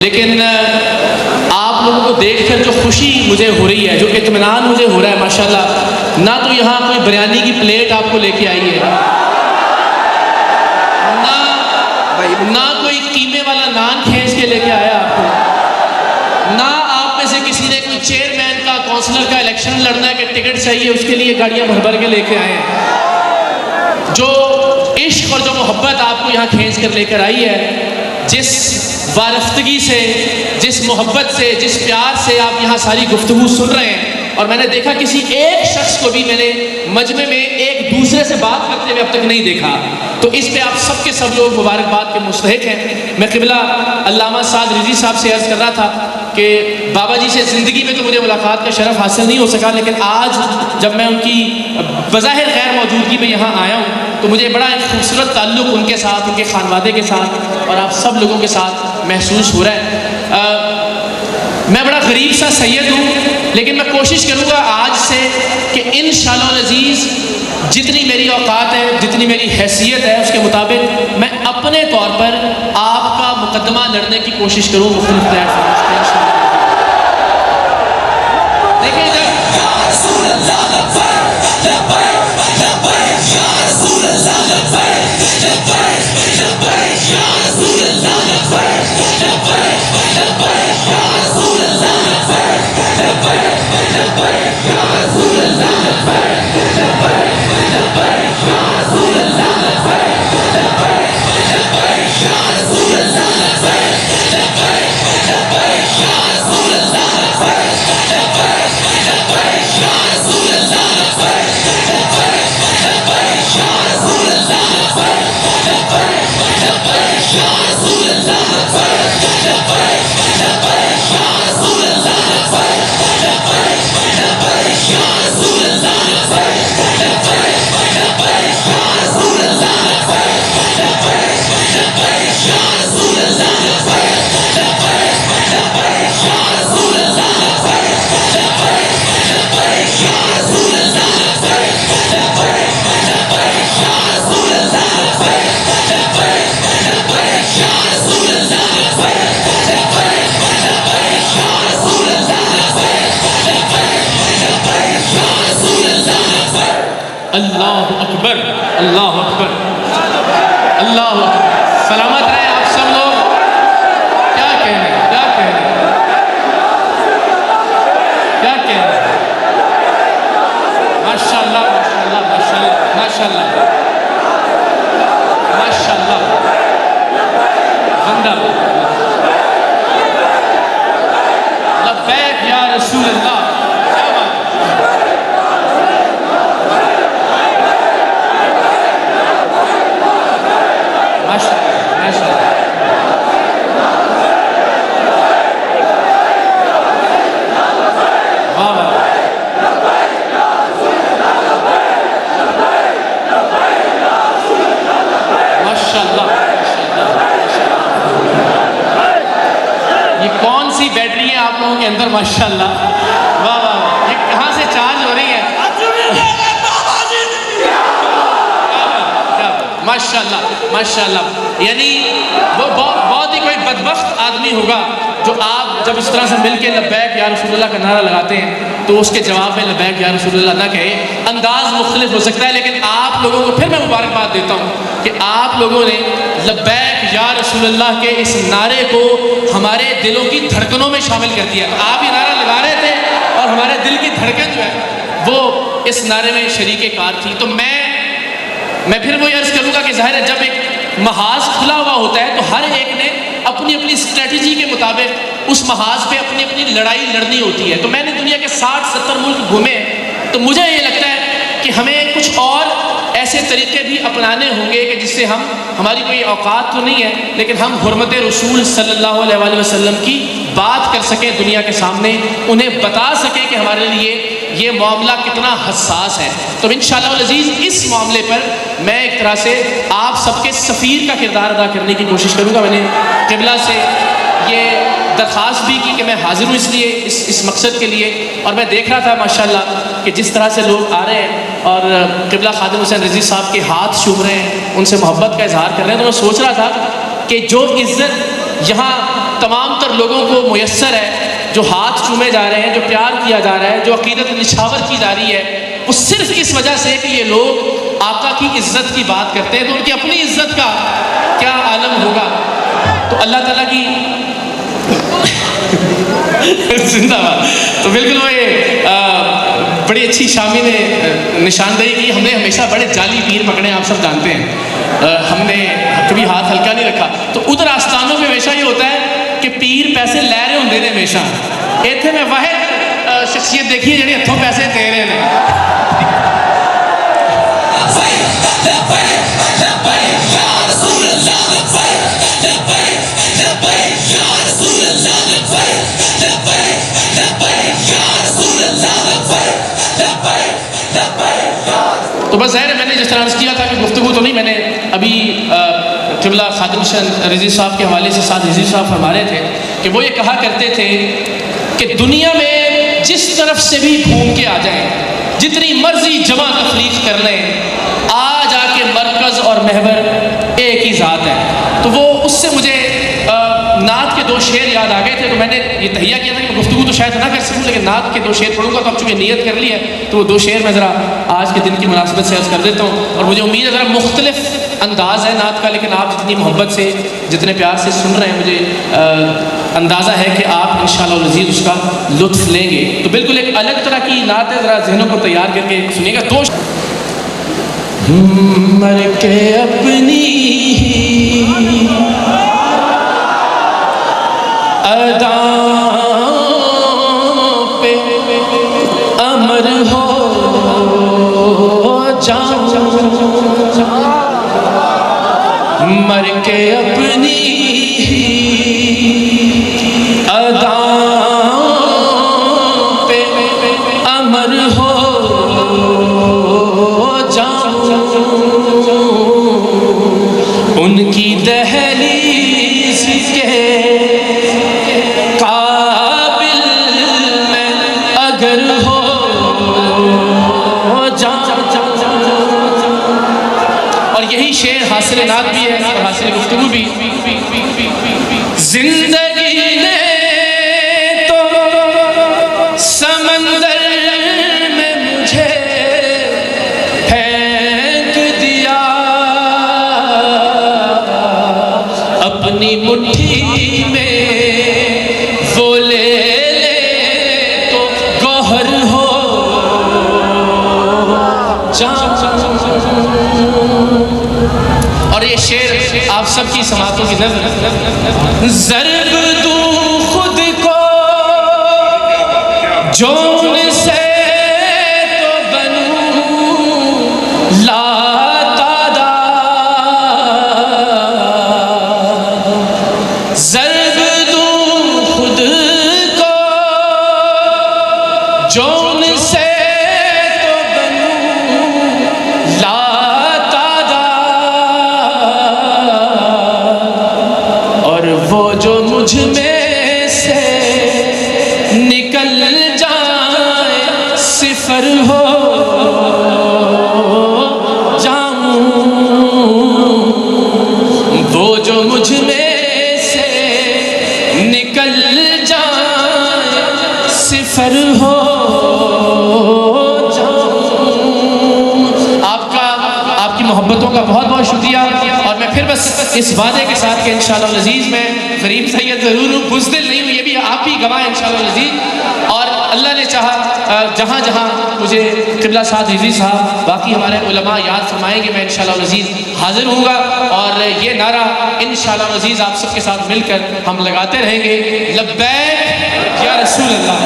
لیکن آپ لوگوں کو دیکھ کر جو خوشی مجھے ہو رہی ہے، جو اطمینان مجھے ہو رہا ہے ماشاءاللہ، نہ تو یہاں کوئی بریانی کی پلیٹ آپ کو لے کے آئی ہے، نہ کوئی قیمے والا نان کھینچ کے لے کے آیا آپ کو، نہ آپ میں سے کسی نے کوئی چیئرمین کا کونسلر کا الیکشن لڑنا ہے کہ ٹکٹ چاہیے اس کے لیے گاڑیاں بھر بھر کے لے کے آئے ہیں۔ جو عشق اور جو محبت آپ کو یہاں کھینچ کر لے کر آئی ہے، جس وارفتگی سے، جس محبت سے، جس پیار سے آپ یہاں ساری گفتگو سن رہے ہیں، اور میں نے دیکھا کسی ایک شخص کو بھی میں نے مجمع میں ایک دوسرے سے بات کرتے ہوئے اب تک نہیں دیکھا، تو اس پہ آپ سب کے سب لوگ مبارکباد کے مستحق ہیں۔ میں قبلہ علامہ سعد رضوی صاحب سے عرض کر رہا تھا کہ بابا جی سے زندگی میں تو مجھے ملاقات کا شرف حاصل نہیں ہو سکا، لیکن آج جب میں ان کی بظاہر غیر موجودگی میں یہاں آیا ہوں تو مجھے بڑا ایک خوبصورت تعلق ان کے ساتھ، ان کے خانوادے کے ساتھ اور آپ سب لوگوں کے ساتھ محسوس ہو رہا ہے۔ میں بڑا غریب سا سید ہوں، لیکن میں کوشش کروں گا آج سے کہ انشاءاللہ العزیز جتنی میری اوقات ہے، جتنی میری حیثیت ہے، اس کے مطابق میں اپنے طور پر آپ کا مقدمہ لڑنے کی کوشش کروں مختلف پلیٹ فارمز پہ۔ دیکھیں اللہ اکبر، اللہ اکبر، اللہ اکبر۔ سلامت رہے آپ سب لوگ۔ کیا کہنے، کیا کہنے، کیا کہنے۔ ماشاءاللہ ماشاءاللہ ماشاءاللہ ماشاءاللہ ماشاءاللہ، زندہ لبیک یا رسول اللہ۔ یہ کون سی بیٹری ہے آپ لوگوں کے اندر؟ ماشاءاللہ، واہ واہ، یہ کہاں سے چارج ہو رہی ہے؟ ماشاءاللہ ماشاءاللہ۔ یعنی وہ بہت ہی کوئی بدبخت آدمی ہوگا جو آپ جب اس طرح سے مل کے لبیک یا رسول اللہ کا نعرہ لگاتے ہیں تو اس کے جواب میں لبیک یا رسول اللہ نہ کہے۔ انداز مختلف ہو سکتا ہے، لیکن آپ لوگوں کو پھر میں مبارکباد دیتا ہوں کہ آپ لوگوں نے لبیک یا رسول اللہ کے اس نعرے کو ہمارے دلوں کی دھڑکنوں میں شامل کر دیا۔ آپ یہ نعرہ لگا رہے تھے اور ہمارے دل کی دھڑکن جو ہے وہ اس نعرے میں شریک کار تھی۔ تو میں پھر وہی عرض کروں گا کہ ظاہر ہے جب ایک محاذ کھلا ہوا ہوتا ہے تو ہر ایک نے اپنی اپنی اسٹریٹجی کے مطابق اس محاذ پہ اپنی اپنی لڑائی لڑنی ہوتی ہے۔ تو میں نے دنیا کے 60-70 ملک گھومے، تو مجھے یہ لگتا ہے کہ ہمیں کچھ اور ایسے طریقے بھی اپنانے ہوں گے کہ جس سے ہماری کوئی اوقات تو نہیں ہے لیکن ہم حرمت رسول صلی اللہ علیہ وآلہ وسلم کی بات کر سکیں دنیا کے سامنے، انہیں بتا سکیں کہ ہمارے لیے یہ معاملہ کتنا حساس ہے۔ تو انشاءاللہ العزیز اس معاملے پر میں ایک طرح سے آپ سب کے سفیر کا کردار ادا کرنے کی کوشش کروں گا۔ میں نے قبلہ سے یہ درخواست بھی کی کہ میں حاضر ہوں اس لیے اس مقصد کے لیے، اور میں دیکھ رہا تھا ماشاءاللہ کہ جس طرح سے لوگ آ رہے ہیں اور قبلہ خادم حسین رضوی صاحب کے ہاتھ چوم رہے ہیں، ان سے محبت کا اظہار کر رہے ہیں، تو میں سوچ رہا تھا کہ جو عزت یہاں تمام تر لوگوں کو میسر ہے، جو ہاتھ چومے جا رہے ہیں، جو پیار کیا جا رہا ہے، جو عقیدت نچھاور کی جا رہی ہے، وہ صرف اس وجہ سے کہ یہ لوگ آقا کی عزت کی بات کرتے ہیں، تو ان کی اپنی عزت کا کیا عالم ہوگا۔ تو اللہ تعالیٰ کی زندہ باد۔ تو بالکل وہ بڑی اچھی شامی نے نشاندہی کی، ہم نے ہمیشہ بڑے جعلی پیر پکڑے، آپ سب جانتے ہیں، ہم نے کبھی ہاتھ ہلکا نہیں رکھا۔ تو ادھر آستانوں میں ہمیشہ یہ ہوتا ہے کہ پیر پیسے لے رہے ہوندے نے ہمیشہ، ایتھے میں واحد شخصیت دیکھی ہے جڑی ہتھوں پیسے دے رہے ہیں۔ تو بس ظاہر ہے میں نے جس طرح عرض کیا تھا کہ گفتگو تو نہیں، میں نے ابھی قبلہ خادم شاہ رضی صاحب کے حوالے سے ساتھ رضی صاحب فرما رہے تھے کہ وہ یہ کہا کرتے تھے کہ دنیا میں جس طرف سے بھی گھوم کے آ جائیں، جتنی مرضی جمع تخلیق کر لیں، آ جا کے مرکز اور محور ایک ہی ذات ہے۔ تو وہ اس سے مجھے نعت کے 2 شعر یاد آ گئے تھے، تو میں نے یہ تہیہ کیا تھا کہ گفتگو تو شاید نہ کر سکوں، لیکن نعت کے 2 شعر پڑھوں گا، تو اب چونکہ نیت کر لی ہے تو وہ 2 شعر میں ذرا آج کے دن کی مناسبت سے عرض کر دیتا ہوں۔ اور مجھے امید ہے ذرا مختلف انداز ہے نعت کا، لیکن آپ جتنی محبت سے، جتنے پیار سے سن رہے ہیں، مجھے اندازہ ہے کہ آپ انشاءاللہ العزیز اس کا لطف لیں گے۔ تو بالکل ایک الگ طرح کی نعت ہے، ذرا ذہنوں کو تیار کر کے سنیے گا۔ 2 مر کے اپنی اداؤں پہ امر ہو جاؤں، مر کے اپنی اداؤں پہ امر ہو جاؤں، ان کی دہلیز کے حاصل نعت بھی ہے اور حاصل گفتگو بھی۔ زندگی نے تو سمندر میں مجھے پھینک دیا، اپنی مٹھی میں وہ لے تو گوہر ہو جاؤں۔ اور یہ شعر آپ سب کی سماعتوں کی نظر، ضرب دوں خود کو جون سے تو بنوں لا تعداد، ضرب دوں خود کو جون سے تو بنوں لا، وہ جو مجھ میں سے نکل جائے صفر ہو جاؤں، وہ جو مجھ میں سے نکل جائے صفر ہو جاؤں۔ آپ کی محبتوں کا بہت بہت شکریہ، اور میں پھر بس اس وعدے کے ساتھ کہ انشاءاللہ العزیز میں غریب سید ضرور ہوں، بزدل نہیں ہوں، یہ بھی آپ ہی گواہ انشاءاللہ العزیز۔ اور اللہ نے چاہا جہاں جہاں مجھے قبلہ سعد رضوی صاحب، باقی ہمارے علماء یاد فرمائیں گے، میں انشاءاللہ العزیز حاضر ہوں گا، اور یہ نعرہ انشاءاللہ العزیز آپ سب کے ساتھ مل کر ہم لگاتے رہیں گے، لبیک یا رسول اللہ۔